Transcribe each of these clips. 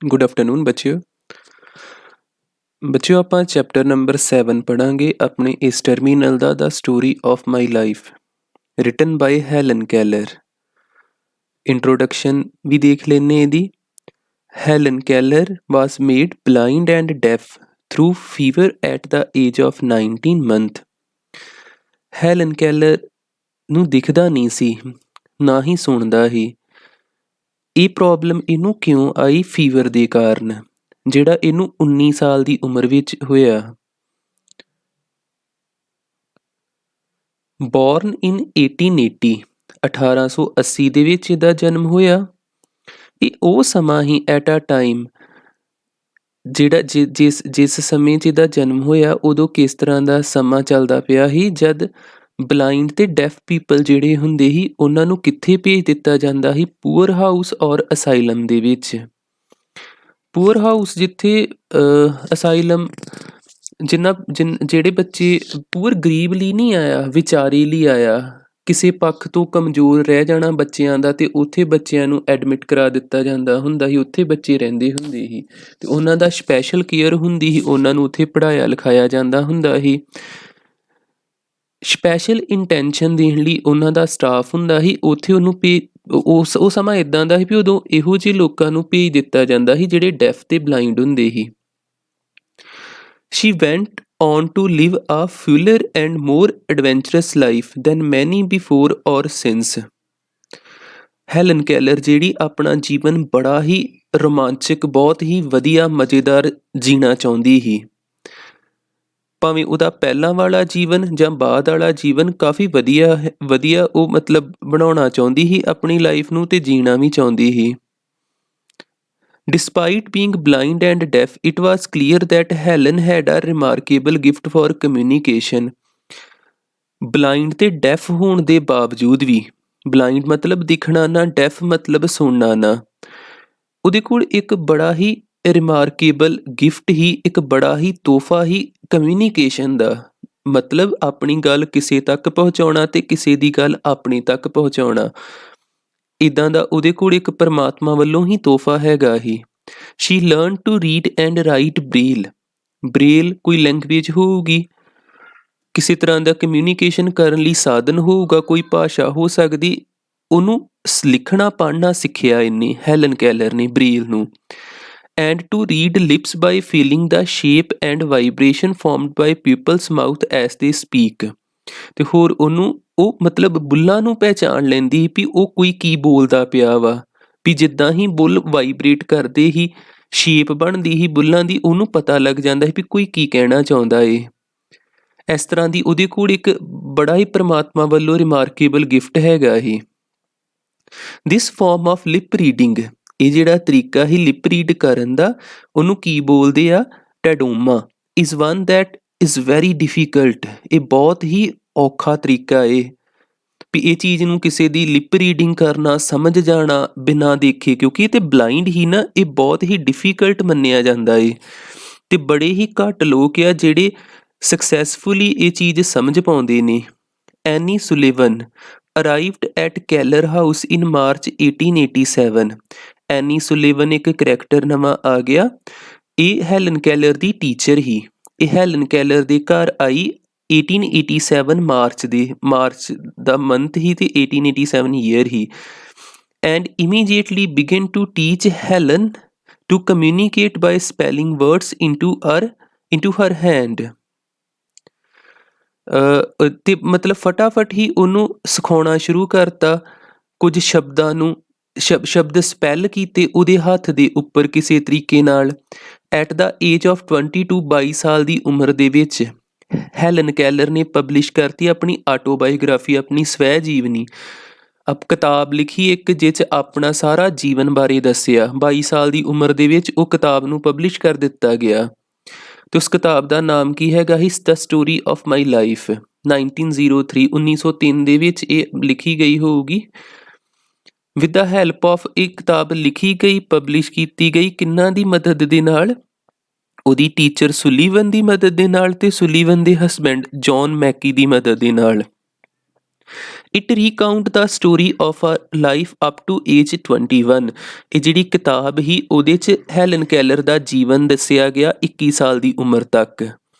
Good afternoon बच्चों ਆਪਾਂ chapter number 7 ਪੜਾਂਗੇ ਆਪਣੇ ਇਸ ਟਰਮੀਨਲ ਦਾ the story of my life written by Helen Keller. Introduction ਵੀ ਦੇਖ ਲੈਨੇ ਇਹਦੀ। Helen Keller was made blind and deaf through fever at the age of 19 month। Helen Keller ਨੂੰ ਦਿਖਦਾ ਨਹੀਂ ਸੀ, ਨਾ ਹੀ ਸੁਣਦਾ ਹੀ। ਇਹ ਪ੍ਰੋਬਲਮ ਇਹਨੂੰ ਕਿਉਂ ਆਈ? ਫੀਵਰ ਦੇ ਕਾਰਨ, ਜਿਹੜਾ ਇਹਨੂੰ 19 ਸਾਲ ਦੀ ਉਮਰ ਵਿੱਚ ਹੋਇਆ। ਬੋਰਨ ਇਨ 1880 1880 ਦੇ ਵਿੱਚ ਇਹਦਾ ਜਨਮ ਹੋਇਆ। ਇਹ ਉਹ ਸਮਾਂ ਹੀ ਐਟ ਅ ਟਾਈਮ ਜਿਹੜਾ ਜਿਸ ਸਮੇਂ 'ਚ ਇਹਦਾ ਜਨਮ ਹੋਇਆ ਉਦੋਂ ਕਿਸ ਤਰ੍ਹਾਂ ਦਾ ਸਮਾਂ ਚੱਲਦਾ ਪਿਆ ਸੀ, ਜਦ ਬਲਾਈਂਡ ਅਤੇ ਡੈਫ ਪੀਪਲ ਜਿਹੜੇ ਹੁੰਦੇ ਸੀ ਉਹਨਾਂ ਨੂੰ ਕਿੱਥੇ ਭੇਜ ਦਿੱਤਾ ਜਾਂਦਾ ਸੀ? ਪੂਅਰ ਹਾਊਸ ਔਰ ਅਸਾਈਲਮ ਦੇ ਵਿੱਚ। ਪੂਅਰ ਹਾਊਸ ਜਿੱਥੇ ਅਸਾਈਲਮ ਜਿਹੜੇ ਬੱਚੇ ਪੂਅਰ ਗਰੀਬ ਲਈ ਨਹੀਂ ਆਇਆ, ਵਿਚਾਰੇ ਲਈ ਆਇਆ, ਕਿਸੇ ਪੱਖ ਤੋਂ ਕਮਜ਼ੋਰ ਰਹਿ ਜਾਣਾ ਬੱਚਿਆਂ ਦਾ, ਅਤੇ ਉੱਥੇ ਬੱਚਿਆਂ ਨੂੰ ਐਡਮਿਟ ਕਰਾ ਦਿੱਤਾ ਜਾਂਦਾ ਹੁੰਦਾ ਸੀ। ਉੱਥੇ ਬੱਚੇ ਰਹਿੰਦੇ ਹੁੰਦੇ ਸੀ ਅਤੇ ਉਹਨਾਂ ਦਾ ਸਪੈਸ਼ਲ ਕੇਅਰ ਹੁੰਦੀ ਸੀ, ਉਹਨਾਂ ਨੂੰ ਉੱਥੇ ਪੜ੍ਹਾਇਆ ਲਿਖਾਇਆ ਜਾਂਦਾ ਹੁੰਦਾ ਸੀ। ਸਪੈਸ਼ਲ ਇੰਟੈਂਸ਼ਨ ਦੇਣ ਲਈ ਉਹਨਾਂ ਦਾ ਸਟਾਫ ਹੁੰਦਾ ਸੀ ਉੱਥੇ। ਉਹਨੂੰ ਉਹ ਸਮਾਂ ਇੱਦਾਂ ਦਾ ਸੀ ਵੀ ਉਦੋਂ ਇਹੋ ਜਿਹੇ ਲੋਕਾਂ ਨੂੰ ਭੇਜ ਦਿੱਤਾ ਜਾਂਦਾ ਸੀ ਜਿਹੜੇ ਡੈਫ ਅਤੇ ਬਲਾਈਂਡ ਹੁੰਦੇ ਸੀ। She went on to live a fuller and more adventurous life than many before or since। Helen Keller ਜਿਹੜੀ ਆਪਣਾ ਜੀਵਨ ਬੜਾ ਹੀ ਰੋਮਾਂਚਕ, ਬਹੁਤ ਹੀ ਵਧੀਆ, ਮਜ਼ੇਦਾਰ ਜੀਣਾ ਚਾਹੁੰਦੀ ਸੀ। ਭਾਵੇਂ ਉਹਦਾ ਪਹਿਲਾਂ ਵਾਲਾ ਜੀਵਨ ਜਾਂ ਬਾਅਦ ਵਾਲਾ ਜੀਵਨ ਕਾਫੀ ਵਧੀਆ ਉਹ ਬਣਾਉਣਾ ਚਾਹੁੰਦੀ ਸੀ ਆਪਣੀ ਲਾਈਫ ਨੂੰ, ਅਤੇ ਜੀਣਾ ਵੀ ਚਾਹੁੰਦੀ ਸੀ। Despite being blind and deaf, it was clear that Helen had a remarkable gift for communication। Blind ਤੇ ਡੈਫ ਹੋਣ ਦੇ ਬਾਵਜੂਦ ਵੀ, ਬਲਾਈਂਡ ਮਤਲਬ ਦਿਖਣਾ ਨਾ, ਡੈਫ ਮਤਲਬ ਸੁਣਨਾ ਨਾ, ਉਹਦੇ ਕੋਲ ਇੱਕ ਬੜਾ ਹੀ ਰਿਮਾਰਕੇਬਲ ਗਿਫਟ ਹੀ, ਇੱਕ ਬੜਾ ਹੀ ਤੋਹਫਾ ਹੀ ਕਮਿਊਨੀਕੇਸ਼ਨ ਦਾ। ਮਤਲਬ ਆਪਣੀ ਗੱਲ ਕਿਸੇ ਤੱਕ ਪਹੁੰਚਾਉਣਾ ਅਤੇ ਕਿਸੇ ਦੀ ਗੱਲ ਆਪਣੇ ਤੱਕ ਪਹੁੰਚਾਉਣਾ। ਇੱਦਾਂ ਦਾ ਉਹਦੇ ਕੋਲ ਇੱਕ ਪਰਮਾਤਮਾ ਵੱਲੋਂ ਹੀ ਤੋਹਫਾ ਹੈਗਾ ਹੀ। She learn to read and write Braille. Braille ਕੋਈ ਲੈਂਗੁਏਜ ਹੋਊਗੀ, ਕਿਸੇ ਤਰ੍ਹਾਂ ਦਾ ਕਮਿਊਨੀਕੇਸ਼ਨ ਕਰਨ ਲਈ ਸਾਧਨ ਹੋਊਗਾ, ਕੋਈ ਭਾਸ਼ਾ ਹੋ ਸਕਦੀ। ਉਹਨੂੰ ਲਿਖਣਾ ਪੜ੍ਹਨਾ ਸਿੱਖਿਆ ਇਹਨੇ, ਹੈਲਨ ਕੈਲਰ ਨੇ, ਬ੍ਰੇਲ ਨੂੰ। And to read lips by feeling the shape and vibration formed by people's mouth as they speak. ਅਤੇ ਹੋਰ ਉਹਨੂੰ ਉਹ ਬੁੱਲਾਂ ਨੂੰ ਪਹਿਚਾਣ ਲੈਂਦੀ ਵੀ ਉਹ ਕੋਈ ਕੀ ਬੋਲਦਾ ਪਿਆ ਵਾ, ਵੀ ਜਿੱਦਾਂ ਹੀ ਬੁੱਲ ਵਾਈਬਰੇਟ ਕਰਦੇ ਹੀ ਸ਼ੇਪ ਬਣਦੀ ਹੀ ਬੁੱਲਾਂ ਦੀ, ਉਹਨੂੰ ਪਤਾ ਲੱਗ ਜਾਂਦਾ ਸੀ ਵੀ ਕੋਈ ਕੀ ਕਹਿਣਾ ਚਾਹੁੰਦਾ ਏ। ਇਸ ਤਰ੍ਹਾਂ ਦੀ ਉਹਦੇ ਕੋਲ ਇੱਕ ਬੜਾ ਹੀ ਪਰਮਾਤਮਾ ਵੱਲੋਂ ਰਿਮਾਰਕੇਬਲ ਗਿਫਟ ਹੈਗਾ ਹੀ। ਦਿਸ ਫਾਰਮ ਆਫ ਲਿਪ ਰੀਡਿੰਗ, ਇਹ ਜਿਹੜਾ ਤਰੀਕਾ ਹੀ ਲਿਪ ਰੀਡ ਕਰਨ ਦਾ, ਉਹਨੂੰ ਕੀ ਬੋਲਦੇ ਆ? Tadoma. Is one that is very difficult. ਇਹ ਬਹੁਤ ਹੀ ਔਖਾ ਤਰੀਕਾ ਏ ਵੀ ਇਹ ਚੀਜ਼ ਨੂੰ ਕਿਸੇ ਦੀ ਲਿਪ ਰੀਡਿੰਗ ਕਰਨਾ, ਸਮਝ ਜਾਣਾ ਬਿਨਾਂ ਦੇਖੇ, ਕਿਉਂਕਿ ਇਹ ਤਾਂ ਬਲਾਈਂਡ ਹੀ ਨਾ, ਇਹ ਬਹੁਤ ਹੀ ਡਿਫੀਕਲਟ ਮੰਨਿਆ ਜਾਂਦਾ ਏ। ਅਤੇ ਬੜੇ ਹੀ ਘੱਟ ਲੋਕ ਆ ਜਿਹੜੇ ਸਕਸੈਸਫੁਲੀ ਇਹ ਚੀਜ਼ ਸਮਝ ਪਾਉਂਦੇ ਨੇ। Anne Sullivan arrived at Keller house in March 1887। Anne Sullivan ਇੱਕ ਕਰੈਕਟਰ ਨਵਾਂ ਆ ਗਿਆ। ਇਹ ਹੈਲਨ ਕੈਲਰ ਦੀ ਟੀਚਰ ਹੀ। ਇਹ ਹੈਲਨ ਕੈਲਰ ਦੇ ਘਰ ਆਈ 1887 ਮਾਰਚ ਦਾ ਮੰਥ ਹੀ, ਅਤੇ 1887 ਈਅਰ ਹੀ। And immediately begin to teach Helen to communicate by spelling words into her hand. ਅਤੇ ਫਟਾਫਟ ਹੀ ਉਹਨੂੰ ਸਿਖਾਉਣਾ ਸ਼ੁਰੂ ਕਰਤਾ, ਕੁਝ ਸ਼ਬਦਾਂ ਨੂੰ, ਸ਼ਬਦ ਸਪੈਲ ਕੀਤੇ ਉਹਦੇ ਹੱਥ ਦੇ ਉੱਪਰ ਕਿਸੇ ਤਰੀਕੇ ਨਾਲ। ਐਟ ਦਾ ਏਜ ਆਫ 22, 22 ਸਾਲ ਦੀ ਉਮਰ ਦੇ ਵਿੱਚ ਹੈਲਨ ਕੈਲਰ ਨੇ ਪਬਲਿਸ਼ ਕਰਤੀ ਆਪਣੀ ਆਟੋਬਾਇਓਗ੍ਰਾਫੀ, ਆਪਣੀ ਸਵੈ ਜੀਵਨੀ, ਕਿਤਾਬ ਲਿਖੀ ਇੱਕ, ਜਿਸ 'ਚ ਆਪਣਾ ਸਾਰਾ ਜੀਵਨ ਬਾਰੇ ਦੱਸਿਆ। 22 ਸਾਲ ਦੀ ਉਮਰ ਦੇ ਵਿੱਚ ਉਹ ਕਿਤਾਬ ਨੂੰ ਪਬਲਿਸ਼ ਕਰ ਦਿੱਤਾ ਗਿਆ। ਅਤੇ ਉਸ ਕਿਤਾਬ ਦਾ ਨਾਮ ਕੀ ਹੈਗਾ ਹੀ? The story of my life. 1903 ਦੇ ਵਿੱਚ ਇਹ ਲਿਖੀ ਗਈ ਹੋਊਗੀ। ਵਿਦ ਦਾ ਹੈਲਪ ਆਫ, ਇਹ ਕਿਤਾਬ ਲਿਖੀ ਗਈ, ਪਬਲਿਸ਼ ਕੀਤੀ ਗਈ ਕਿਹਨਾਂ ਦੀ ਮਦਦ ਦੇ ਨਾਲ? ਉਹਦੀ ਟੀਚਰ ਸੁਲੀਵਨ ਦੀ ਮਦਦ ਦੇ ਨਾਲ, ਅਤੇ ਸੁਲੀਵਨ ਦੇ ਹਸਬੈਂਡ ਜੌਨ ਮੈਕੀ ਦੀ ਮਦਦ ਦੇ ਨਾਲ। It recount the story of a life up to age 21। ਇਹ ਜਿਹੜੀ ਕਿਤਾਬ ਹੀ ਉਹਦੇ 'ਚ ਹੈਲਨ ਕੈਲਰ ਦਾ ਜੀਵਨ ਦੱਸਿਆ ਗਿਆ 21 ਸਾਲ ਦੀ ਉਮਰ ਤੱਕ।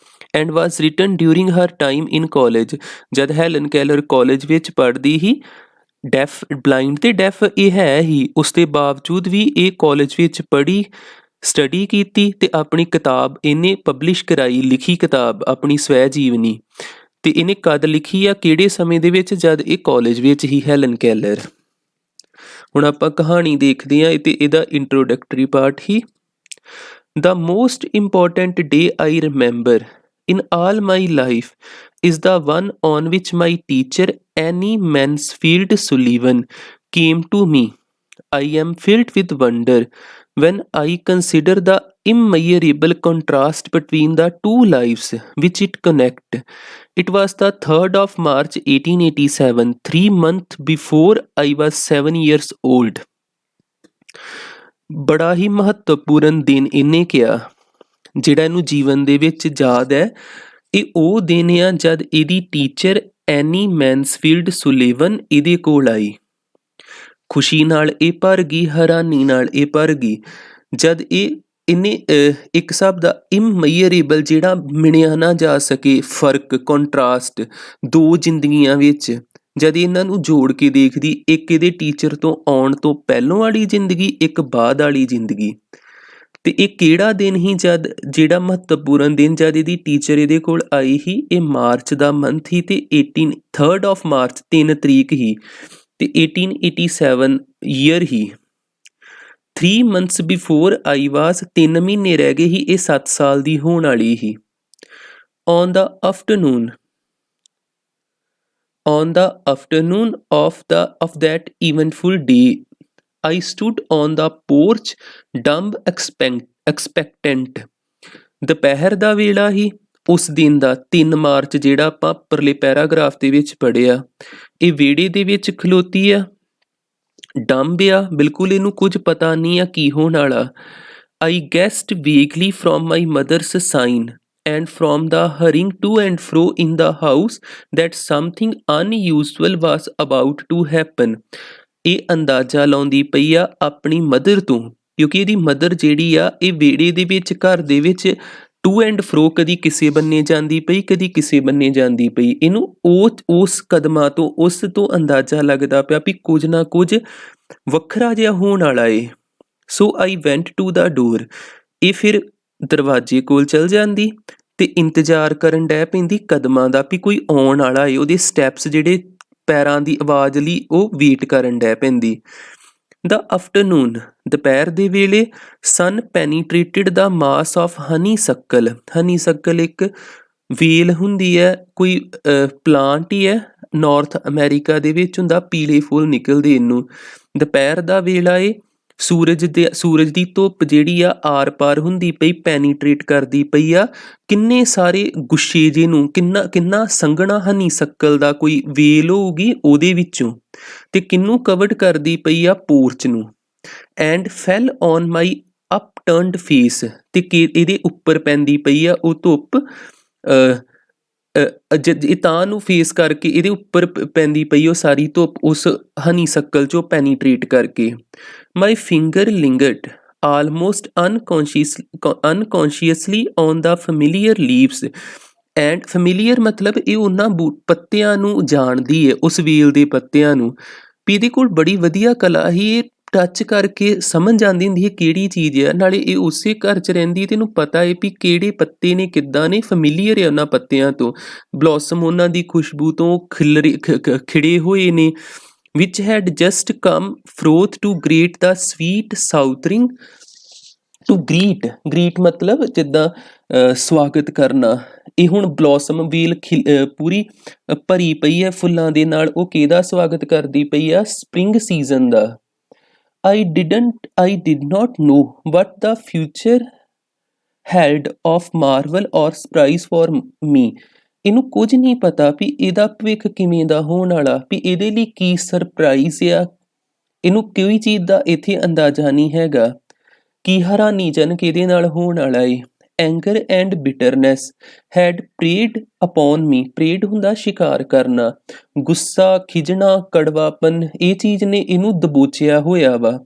And was written during her time in college, ਜਦ ਹੈਲਨ ਕੈਲਰ ਕਾਲਜ ਵਿੱਚ ਪੜ੍ਹਦੀ ਹੀ। ਡੈਫ ਬਲਾਈਂਡ ਅਤੇ ਡੈਫ ਇਹ ਹੈ ਹੀ, ਉਸ ਦੇ ਬਾਵਜੂਦ ਵੀ ਇਹ ਕਾਲਜ ਵਿੱਚ ਪੜ੍ਹੀ, ਸਟੱਡੀ ਕੀਤੀ ਅਤੇ ਆਪਣੀ ਕਿਤਾਬ ਇਹਨੇ ਪਬਲਿਸ਼ ਕਰਾਈ, ਲਿਖੀ ਕਿਤਾਬ ਆਪਣੀ ਸਵੈ ਜੀਵਨੀ। ਅਤੇ ਇਹਨੇ ਕਦ ਲਿਖੀ ਆ, ਕਿਹੜੇ ਸਮੇਂ ਦੇ ਵਿੱਚ, ਜਦ ਇਹ ਕਾਲਜ ਵਿੱਚ ਹੀ ਹੈਲਨ ਕੈਲਰ। ਹੁਣ ਆਪਾਂ ਕਹਾਣੀ ਦੇਖਦੇ ਹਾਂ ਅਤੇ ਇਹਦਾ introductory part he. The most important day I remember in all my life is the one on which my teacher Annie Mansfield Sullivan came to me. I am filled with wonder when I consider the immeasurable contrast between the two lives which it connect. It was the 3rd of March 1887, 3 months before I was 7 years old. ਬੜਾ ਹੀ ਮਹੱਤਵਪੂਰਨ ਦਿਨ ਇਹਨੇ ਕਿਹਾ, ਜਿਹੜਾ ਇਹਨੂੰ ਜੀਵਨ ਦੇ ਵਿੱਚ ਯਾਦ ਹੈ। ਇਹ ਉਹ ਦਿਨ ਆ ਜਦ ਇਹਦੀ ਟੀਚਰ ਐਨੀ ਮੈਨਸਫੀਲਡ ਸੁਲੀਵਨ ਇਹਦੇ ਕੋਲ ਆਈ। ਖੁਸ਼ੀ ਨਾਲ ਇਹ ਭਰ ਗਈ, ਹੈਰਾਨੀ ਨਾਲ ਇਹ ਭਰ ਗਈ, ਜਦ ਇਹਨੇ ਇੱਕ ਹਿਸਾਬ ਦਾ ਇਮਮੀਅਰੇਬਲ, ਜਿਹੜਾ ਮਿਣਿਆ ਨਾ ਜਾ ਸਕੇ ਫਰਕ, ਕੰਟਰਾਸਟ ਦੋ ਜ਼ਿੰਦਗੀਆਂ ਵਿੱਚ, ਜਦ ਇਹਨਾਂ ਨੂੰ ਜੋੜ ਕੇ ਦੇਖਦੀ, ਇੱਕ ਇਹਦੇ ਟੀਚਰ ਤੋਂ ਆਉਣ ਤੋਂ ਪਹਿਲੋਂ ਵਾਲੀ ਜ਼ਿੰਦਗੀ, ਇੱਕ ਬਾਅਦ ਵਾਲੀ ਜ਼ਿੰਦਗੀ। ਅਤੇ ਇਹ ਕਿਹੜਾ ਦਿਨ ਹੀ, ਜਦ ਜਿਹੜਾ ਮਹੱਤਵਪੂਰਨ ਦਿਨ ਜਦ ਇਹਦੀ ਟੀਚਰ ਇਹਦੇ ਕੋਲ ਆਈ ਹੀ, ਇਹ ਮਾਰਚ ਦਾ ਮੰਥ ਹੀ ਅਤੇ 3rd of March 3 ਤਰੀਕ ਹੀ, ਅਤੇ 1887 year he. 3 months before I was, 3 ਮਹੀਨੇ ਰਹਿ ਗਏ ਹੀ, ਇਹ 7 ਸਾਲ ਦੀ ਹੋਣ ਵਾਲੀ ਹੀ। On the afternoon of that eventful day, I stood on the porch, dumb expectant. ਦੁਪਹਿਰ ਦਾ ਵੇਲਾ ਹੀ ਉਸ ਦਿਨ ਦਾ, 3 ਮਾਰਚ, ਜਿਹੜਾ ਆਪਾਂ ਪਰਲੇ ਪੈਰਾਗ੍ਰਾਫ ਦੇ ਵਿੱਚ ਪੜ੍ਹਿਆ। ਇਹ ਵਿਹੜੇ ਦੇ ਵਿੱਚ ਖਲੋਤੀ ਆ, ਡੰਬ ਆ, ਬਿਲਕੁਲ ਇਹਨੂੰ ਕੁਝ ਪਤਾ ਨਹੀਂ ਆ ਕੀ ਹੋਣ ਵਾਲਾ। I guessed vaguely from my mother's sign and from the hurrying to and fro in the house that something unusual was about to happen. ਇਹ ਅੰਦਾਜ਼ਾ ਲਾਉਂਦੀ ਪਈ ਆ ਆਪਣੀ ਮਦਰ ਤੋਂ, ਕਿਉਂਕਿ ਇਹਦੀ ਮਦਰ ਜਿਹੜੀ ਆ, ਇਹ ਵਿਹੜੇ ਦੇ ਵਿੱਚ, ਘਰ ਦੇ ਵਿੱਚ ਟੂ ਐਂਡ ਫਰੋ, ਕਦੀ ਕਿਸੇ ਬੰਨੇ ਜਾਂਦੀ ਪਈ, ਕਦੀ ਕਿਸੇ ਬੰਨੇ ਜਾਂਦੀ ਪਈ। ਇਹਨੂੰ ਉਸ ਕਦਮਾਂ ਤੋਂ, ਉਸ ਤੋਂ ਅੰਦਾਜ਼ਾ ਲੱਗਦਾ ਪਿਆ ਵੀ ਕੁਝ ਨਾ ਕੁਝ ਵੱਖਰਾ ਜਿਹਾ ਹੋਣ ਵਾਲਾ ਏ। ਸੋ ਆਈ ਵੈਂਟ ਟੂ ਦਾ ਡੋਰ। ਇਹ ਫਿਰ ਦਰਵਾਜ਼ੇ ਕੋਲ ਚਲ ਜਾਂਦੀ ਅਤੇ ਇੰਤਜ਼ਾਰ ਕਰਨ ਡੈ ਪੈਂਦੀ ਕਦਮਾਂ ਦਾ, ਵੀ ਕੋਈ ਆਉਣ ਵਾਲਾ ਏ। ਉਹਦੇ ਸਟੈਪਸ, ਜਿਹੜੇ ਪੈਰਾਂ ਦੀ ਆਵਾਜ਼ ਲਈ, ਉਹ ਵੇਟ ਕਰਨ ਡੈ ਪੈਂਦੀ। The afternoon, ਦੁਪਹਿਰ ਦੇ ਵੇਲੇ, sun penetrated the mass of honeysuckle. honeysuckle ਇੱਕ ਵੇਲ ਹੁੰਦੀ ਹੈ, ਕੋਈ ਪਲਾਂਟ ਹੀ ਹੈ, ਨਾਰਥ ਅਮਰੀਕਾ ਦੇ ਵਿੱਚ ਹੁੰਦਾ, ਪੀਲੇ ਫੁੱਲ ਨਿਕਲਦੇ ਇਹਨੂੰ। ਦੁਪਹਿਰ ਦਾ ਵੇਲਾ ਏ, ਸੂਰਜ ਦੀ ਧੁੱਪ ਜਿਹੜੀ ਆ ਆਰ ਪਾਰ ਹੁੰਦੀ ਪਈ, ਪੈਨੀਟਰੇਟ ਕਰਦੀ ਪਈ ਆ ਕਿੰਨੇ ਸਾਰੇ ਗੁੱਛੇ ਜਿਹੇ ਨੂੰ, ਕਿੰਨਾ ਸੰਘਣਾ honeysuckle ਦਾ ਕੋਈ ਵੇਲ ਹੋਊਗੀ ਉਹਦੇ ਵਿੱਚੋਂ, ਅਤੇ ਕਿਹਨੂੰ ਕਵਰਡ ਕਰਦੀ ਪਈ ਆ, ਪੋਰਚ ਨੂੰ। And fell on my upturned face, ਅਤੇ ਇਹਦੇ ਉੱਪਰ ਪੈਂਦੀ ਪਈ ਆ ਉਹ ਧੁੱਪ, ਤਾਂ ਨੂੰ ਫੇਸ ਕਰਕੇ ਇਹਦੇ ਉੱਪਰ ਪੈਂਦੀ ਪਈ ਉਹ ਸਾਰੀ ਧੁੱਪ, ਉਸ honeysuckle 'ਚੋਂ ਪੈਨੀਟਰੇਟ ਕਰਕੇ। My finger lingered almost unconsciously on the familiar leaves. And familiar ਮਤਲਬ ਇਹ ਉਹਨਾਂ ਪੱਤਿਆਂ ਨੂੰ ਜਾਣਦੀ ਹੈ, ਉਸ ਵੇਲ ਦੇ ਪੱਤਿਆਂ ਨੂੰ, ਵੀ ਇਹਦੇ ਕੋਲ ਬੜੀ ਵਧੀਆ ਕਲਾ ਹੀ, ਇਹ ਟੱਚ ਕਰਕੇ ਸਮਝ ਜਾਂਦੀ ਹੁੰਦੀ ਹੈ ਕਿਹੜੀ ਚੀਜ਼ ਹੈ। ਨਾਲੇ ਇਹ ਉਸੇ ਘਰ 'ਚ ਰਹਿੰਦੀ, ਅਤੇ ਇਹਨੂੰ ਪਤਾ ਹੈ ਵੀ ਕਿਹੜੇ ਪੱਤੇ ਨੇ, ਕਿੱਦਾਂ ਨੇ, ਫੈਮੀਲੀਅਰ ਹੈ ਉਹਨਾਂ ਪੱਤਿਆਂ ਤੋਂ, ਬਲੌਸਮ ਉਹਨਾਂ ਦੀ ਖੁਸ਼ਬੂ ਤੋਂ ਖਿੜੇ ਹੋਏ ਨੇ। which had just come forth to greet the sweet southering, to greet ਮਤਲਬ ਜਿੱਦਾਂ ਸਵਾਗਤ ਕਰਨਾ। ਇਹ ਹੁਣ ਬਲੌਸਮ ਵੇਲ ਪੂਰੀ ਭਰੀ ਪਈ ਹੈ ਫੁੱਲਾਂ ਦੇ ਨਾਲ, ਉਹ ਕਿਹਦਾ ਸਵਾਗਤ ਕਰਦੀ ਪਈ ਆ, spring season the. I did not know what the future held of marvel or surprise for me. ਇਹਨੂੰ ਕੁਝ ਨਹੀਂ ਪਤਾ ਵੀ ਇਹਦਾ ਭਵਿੱਖ ਕਿਵੇਂ ਦਾ ਹੋਣ ਵਾਲਾ, ਵੀ ਇਹਦੇ ਲਈ ਕੀ ਸਰਪ੍ਰਾਈਜ਼ ਆ, ਇਹਨੂੰ ਕੋਈ ਚੀਜ਼ ਦਾ ਇੱਥੇ ਅੰਦਾਜ਼ਾ ਨਹੀਂ ਹੈਗਾ, ਕੀ ਹੈਰਾਨੀਜਨਕ ਇਹਦੇ ਨਾਲ ਹੋਣ ਵਾਲਾ ਏ। anger and bitterness had preyed upon me। preyed ਹੁੰਦਾ ਸ਼ਿਕਾਰ ਕਰਨਾ, ਗੁੱਸਾ, ਖਿਜਣਾ, ਕੜਵਾਪਨ, ਇਹ ਚੀਜ਼ ਨੇ ਇਹਨੂੰ ਦਬੋਚਿਆ ਹੋਇਆ ਵਾ।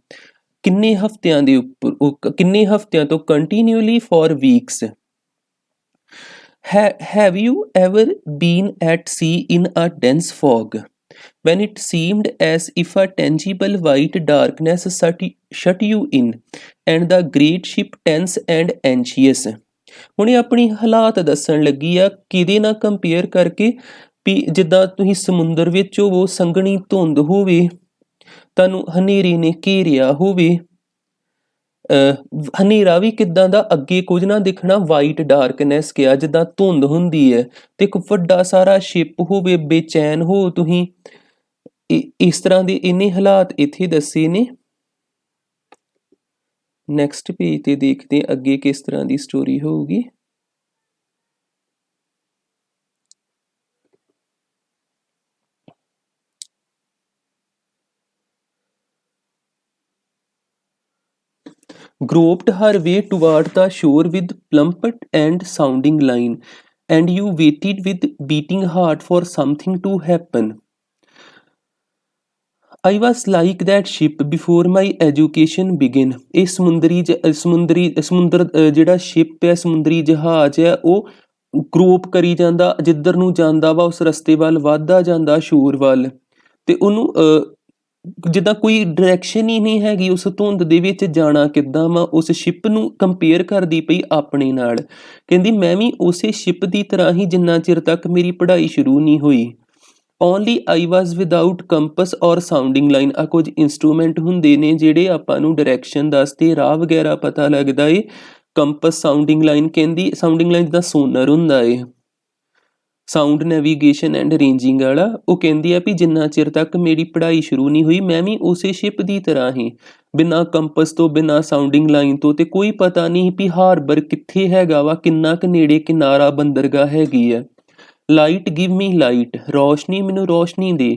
ਕਿੰਨੇ ਹਫ਼ਤਿਆਂ ਦੇ ਉੱਪਰ, ਕਿੰਨੇ ਹਫ਼ਤਿਆਂ ਤੋਂ, continually for weeks। Have you ever been at sea in a dense fog, when it seemed as if a tangible white darkness shut you in, and the great ship tense and anxious? ਹੁਣ ਇਹ ਆਪਣੀ ਹਾਲਾਤ ਦੱਸਣ ਲੱਗੀ ਆ, ਕਿਹਦੇ ਨਾਲ compare ਕਰਕੇ ਵੀ ਜਿੱਦਾਂ ਤੁਸੀਂ ਸਮੁੰਦਰ ਵਿੱਚ ਹੋਵੋ, ਸੰਘਣੀ ਧੁੰਦ ਹੋਵੇ, ਤੁਹਾਨੂੰ ਹਨੇਰੇ ਨੇ ਘੇਰਿਆ ਹੋਵੇ। ਹਨੇਰਾ ਵੀ ਕਿੱਦਾਂ ਦਾ, ਅੱਗੇ ਕੁਝ ਨਾ ਦਿਖਣਾ, ਵਾਈਟ ਡਾਰਕਨੈਸ ਕਿਹਾ, ਜਿੱਦਾਂ ਧੁੰਦ ਹੁੰਦੀ ਹੈ, ਤੇ ਇੱਕ ਵੱਡਾ ਸਾਰਾ ਸ਼ਿਪ ਹੋਵੇ, ਬੇਚੈਨ ਹੋ ਤੁਸੀਂ, ਇਸ ਤਰ੍ਹਾਂ ਦੇ ਇਹਨੇ ਹਾਲਾਤ ਇੱਥੇ ਦੱਸੇ ਨੇ। ਨੈਕਸਟ ਪੇਜ ਤੇ ਦੇਖਦੇ ਅੱਗੇ ਕਿਸ ਤਰ੍ਹਾਂ ਦੀ ਸਟੋਰੀ ਹੋਊਗੀ। groped her way toward the shore with plummet and sounding line, and you waited with beating heart for something to happen. I was like that ship before my education began। ਇਹ ਸਮੁੰਦਰ ਜਿਹੜਾ ship ਹੈ, ਸਮੁੰਦਰੀ ਜਹਾਜ਼ ਹੈ, ਉਹ group ਕਰੀ ਜਾਂਦਾ, ਜਿੱਧਰ ਨੂੰ ਜਾਂਦਾ ਵਾ ਉਸ ਰਸਤੇ ਵੱਲ ਵੱਧਦਾ ਜਾਂਦਾ, ਸ਼ੋਰ ਵੱਲ, ਤੇ ਉਹਨੂੰ ਜਿੱਦਾਂ ਕੋਈ ਡਾਇਰੈਕਸ਼ਨ ਹੀ ਨਹੀਂ ਹੈਗੀ ਉਸ ਧੁੰਦ ਦੇ ਵਿੱਚ ਜਾਣਾ ਕਿੱਦਾਂ ਵਾ। ਉਸ ਸ਼ਿਪ ਨੂੰ ਕੰਪੇਅਰ ਕਰਦੀ ਪਈ ਆਪਣੇ ਨਾਲ, ਕਹਿੰਦੀ ਮੈਂ ਵੀ ਉਸੇ ਸ਼ਿਪ ਦੀ ਤਰ੍ਹਾਂ ਹੀ ਜਿੰਨਾ ਚਿਰ ਤੱਕ ਮੇਰੀ ਪੜ੍ਹਾਈ ਸ਼ੁਰੂ ਨਹੀਂ ਹੋਈ। ਓਨਲੀ ਆਈ ਵਾਜ਼ ਵਿਦਾਊਟ ਕੰਪਸ ਔਰ ਸਾਊਂਡਿੰਗ ਲਾਈਨ। ਆ ਕੁਝ ਇੰਸਟਰੂਮੈਂਟ ਹੁੰਦੇ ਨੇ ਜਿਹੜੇ ਆਪਾਂ ਨੂੰ ਡਾਇਰੈਕਸ਼ਨ ਦੱਸਦੇ, ਰਾਹ ਵਗੈਰਾ ਪਤਾ ਲੱਗਦਾ ਏ। ਕੰਪਸ, ਸਾਊਂਡਿੰਗ ਲਾਈਨ, ਕਹਿੰਦੀ ਸਾਊਂਡਿੰਗ ਲਾਈਨ ਜਿੱਦਾਂ ਸੋਨਰ ਹੁੰਦਾ ਏ, ਸਾਊਂਡ ਨੈਵੀਗੇਸ਼ਨ ਐਂਡ ਰੇਂਜਿੰਗ ਵਾਲਾ। ਉਹ ਕਹਿੰਦੀ ਆ ਵੀ ਜਿੰਨਾ ਚਿਰ ਤੱਕ ਮੇਰੀ ਪੜ੍ਹਾਈ ਸ਼ੁਰੂ ਨਹੀਂ ਹੋਈ, ਮੈਂ ਵੀ ਉਸੇ ਸ਼ਿਪ ਦੀ ਤਰ੍ਹਾਂ ਹੀ, ਬਿਨਾਂ ਕੰਪਸ ਤੋਂ, ਬਿਨਾਂ ਸਾਊਂਡਿੰਗ ਲਾਈਨ ਤੋਂ, ਤੇ ਕੋਈ ਪਤਾ ਨਹੀਂ ਵੀ ਹਾਰਬਰ ਕਿੱਥੇ ਹੈਗਾ ਵਾ, ਕਿੰਨਾ ਕੁ ਨੇੜੇ ਕਿਨਾਰਾ ਬੰਦਰਗਾਹ ਹੈਗੀ ਆ। ਲਾਈਟ ਗਿਵ ਮੀ ਲਾਈਟ, ਰੋਸ਼ਨੀ ਮੈਨੂੰ ਰੋਸ਼ਨੀ ਦੇ।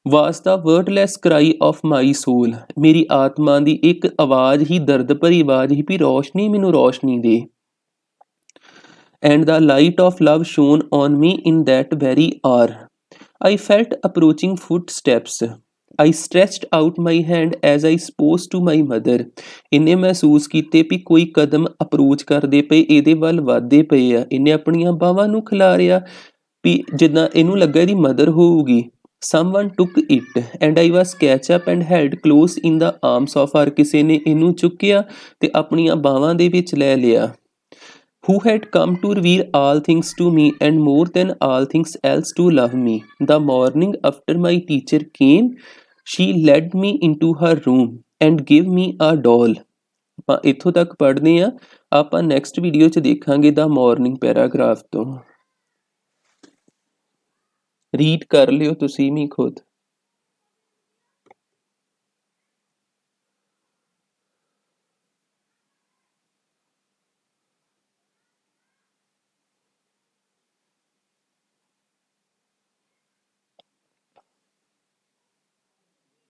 ਵਾਸ ਦਾ ਵਰਡਲੈਸ ਕਰਾਈ ਆਫ ਮਾਈ ਸੋਲ, ਮੇਰੀ ਆਤਮਾ ਦੀ ਇੱਕ ਆਵਾਜ਼ ਹੀ, ਦਰਦ ਭਰੀ ਆਵਾਜ਼ ਹੀ, ਵੀ ਰੋਸ਼ਨੀ ਮੈਨੂੰ ਰੋਸ਼ਨੀ ਦੇ। And the light of love shone on me in that very hour. I felt approaching footsteps. I stretched out my hand as I spoke to my mother. ਇਹਨੇ ਮਹਿਸੂਸ ਕੀਤੇ ਵੀ ਕੋਈ ਕਦਮ ਅਪਰੋਚ ਕਰਦੇ ਪਏ, ਇਹਦੇ ਵੱਲ ਵੱਧਦੇ ਪਏ ਆ। ਇਹਨੇ ਆਪਣੀਆਂ ਬਾਹਾਂ ਨੂੰ ਖਿਲਾਰਿਆ ਵੀ ਜਿੱਦਾਂ ਇਹਨੂੰ ਲੱਗਾ ਇਹਦੀ ਮਦਰ ਹੋਊਗੀ। Someone took it and I was catch up and held close in the arms of her। ਕਿਸੇ ਨੇ ਇਹਨੂੰ ਚੁੱਕਿਆ ਤੇ ਆਪਣੀਆਂ ਬਾਹਾਂ ਦੇ ਵਿੱਚ ਲੈ ਲਿਆ। Who had come to reveal all things to me and more than all things else to love me। The morning after my teacher came, she led me into her room and gave me a doll। ਆਪਾਂ ਇੱਥੋਂ ਤੱਕ ਪੜ੍ਹਦੇ ਹਾਂ, ਆਪਾਂ next video 'ਚ ਦੇਖਾਂਗੇ ਦਾ morning paragraph ਤੋਂ। Read ਕਰ ਲਿਓ ਤੁਸੀਂ ਵੀ ਖੁਦ।